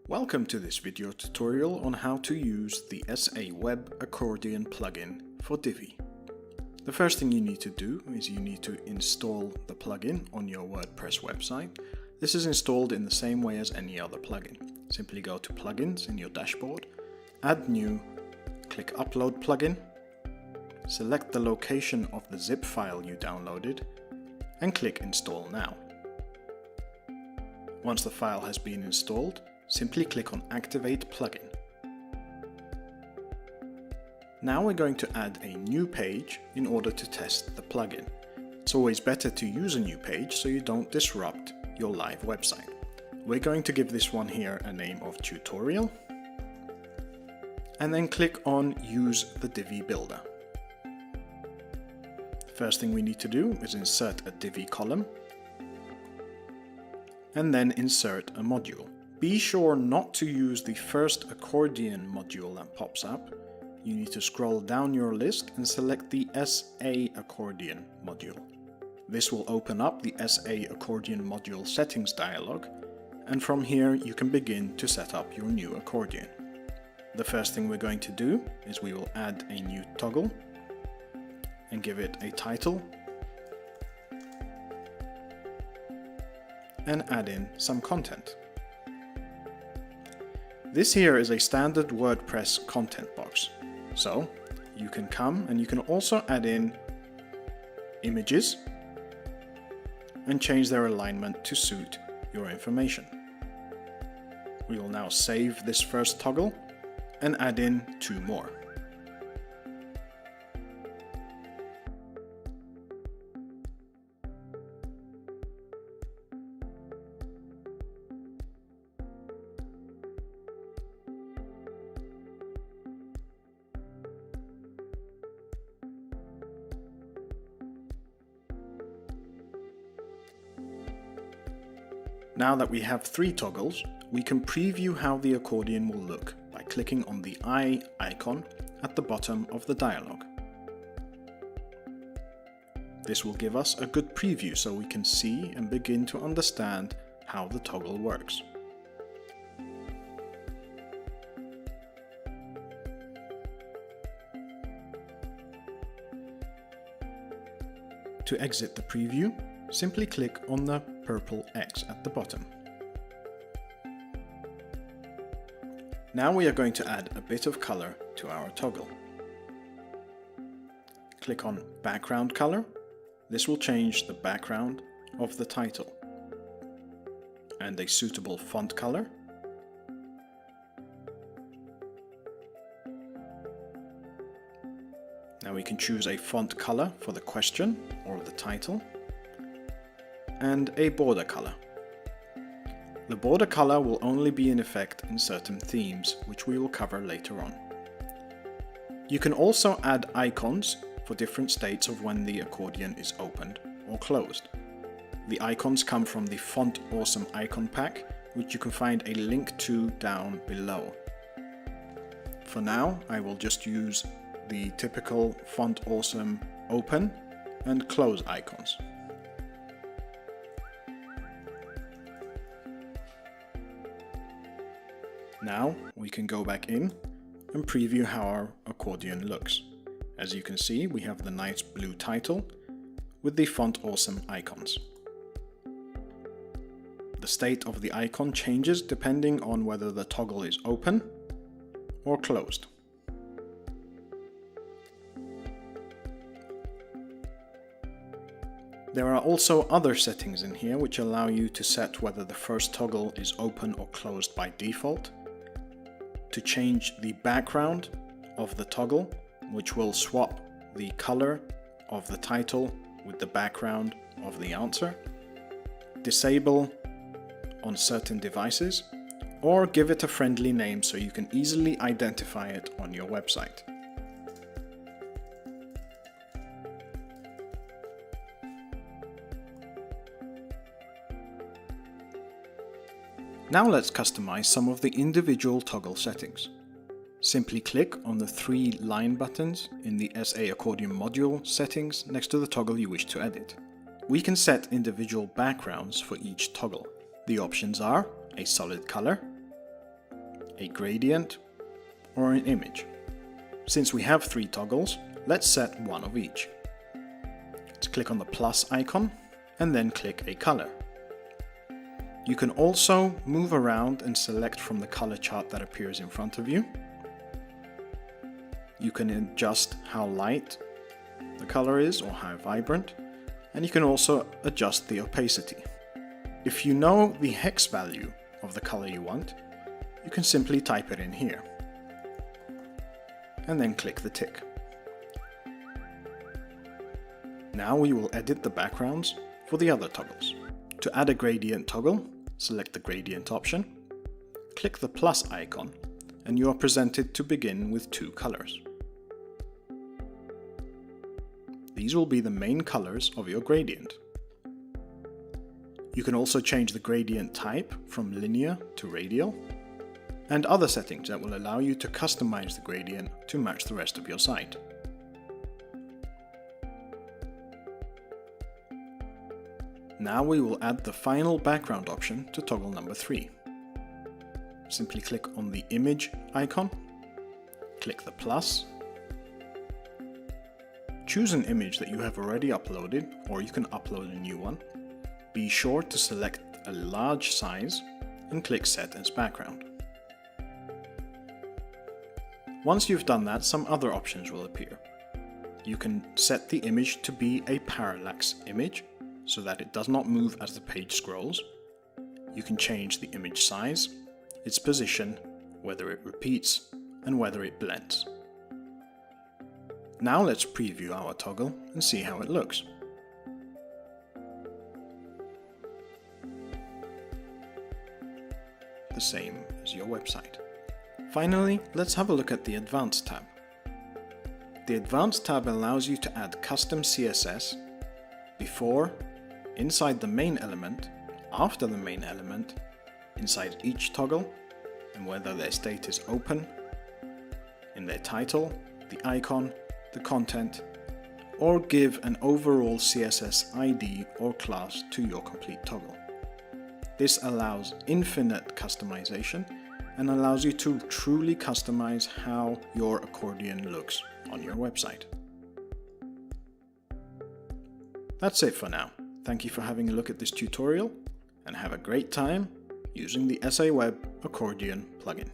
Welcome to this video tutorial on how to use the SA Web Accordion plugin for Divi. The first thing you need to do is you need to install the plugin on your WordPress website. This is installed in the same way as any other plugin. Simply go to Plugins in your dashboard, add New, click Upload Plugin, select the location of the zip file you downloaded, and click Install Now. Once the file has been installed, simply click on Activate Plugin. Now we're going to add a new page in order to test the plugin. It's always better to use a new page so you don't disrupt your live website. We're going to give this one here a name of Tutorial, and then click on Use the Divi Builder. First thing we need to do is insert a Divi column, and then insert a module. Be sure not to use the first Accordion module that pops up. You need to scroll down your list and select the SA Accordion module. This will open up the SA Accordion module settings dialog, and from here you can begin to set up your new accordion. The first thing we're going to do is we will add a new toggle and give it a title and add in some content. This here is a standard WordPress content box, so you can come and you can also add in images and change their alignment to suit your information. We will now save this first toggle and add in two more. Now that we have three toggles, we can preview how the accordion will look by clicking on the eye icon at the bottom of the dialog. This will give us a good preview so we can see and begin to understand how the toggle works. To exit the preview, simply click on the purple X at the bottom. Now we are going to add a bit of color to our toggle. Click on Background Color. This will change the background of the title. And a suitable font color. Now we can choose a font color for the question or the title, and a border color. The border color will only be in effect in certain themes, which we will cover later on. You can also add icons for different states of when the accordion is opened or closed. The icons come from the Font Awesome icon pack, which you can find a link to down below. For now, I will just use the typical Font Awesome open and close icons. Now we can go back in and preview how our accordion looks. As you can see, we have the nice blue title with the Font Awesome icons. The state of the icon changes depending on whether the toggle is open or closed. There are also other settings in here which allow you to set whether the first toggle is open or closed by default, to change the background of the toggle, which will swap the color of the title with the background of the answer, disable on certain devices, or give it a friendly name so you can easily identify it on your website. Now let's customize some of the individual toggle settings. Simply click on the three line buttons in the SA Accordion module settings next to the toggle you wish to edit. We can set individual backgrounds for each toggle. The options are a solid color, a gradient, or an image. Since we have 3 toggles, let's set one of each. Let's click on the plus icon and then click a color. You can also move around and select from the color chart that appears in front of you. You can adjust how light the color is or how vibrant, and you can also adjust the opacity. If you know the hex value of the color you want, you can simply type it in here and then click the tick. Now we will edit the backgrounds for the other toggles. To add a gradient toggle, select the gradient option, click the plus icon, and you are presented to begin with 2 colors. These will be the main colors of your gradient. You can also change the gradient type from linear to radial, and other settings that will allow you to customize the gradient to match the rest of your site. Now we will add the final background option to toggle number 3. Simply click on the image icon, click the plus, choose an image that you have already uploaded, or you can upload a new one. Be sure to select a large size and click Set as Background. Once you've done that, some other options will appear. You can set the image to be a parallax image, so that it does not move as the page scrolls. You can change the image size, its position, whether it repeats, and whether it blends. Now let's preview our toggle and see how it looks. The same as your website. Finally, let's have a look at the Advanced tab. The Advanced tab allows you to add custom CSS before, inside the main element, after the main element, inside each toggle, and whether their state is open, in their title, the icon, the content, or give an overall CSS ID or class to your complete toggle. This allows infinite customization and allows you to truly customize how your accordion looks on your website. That's it for now. Thank you for having a look at this tutorial, and have a great time using the SA Web Accordion plugin.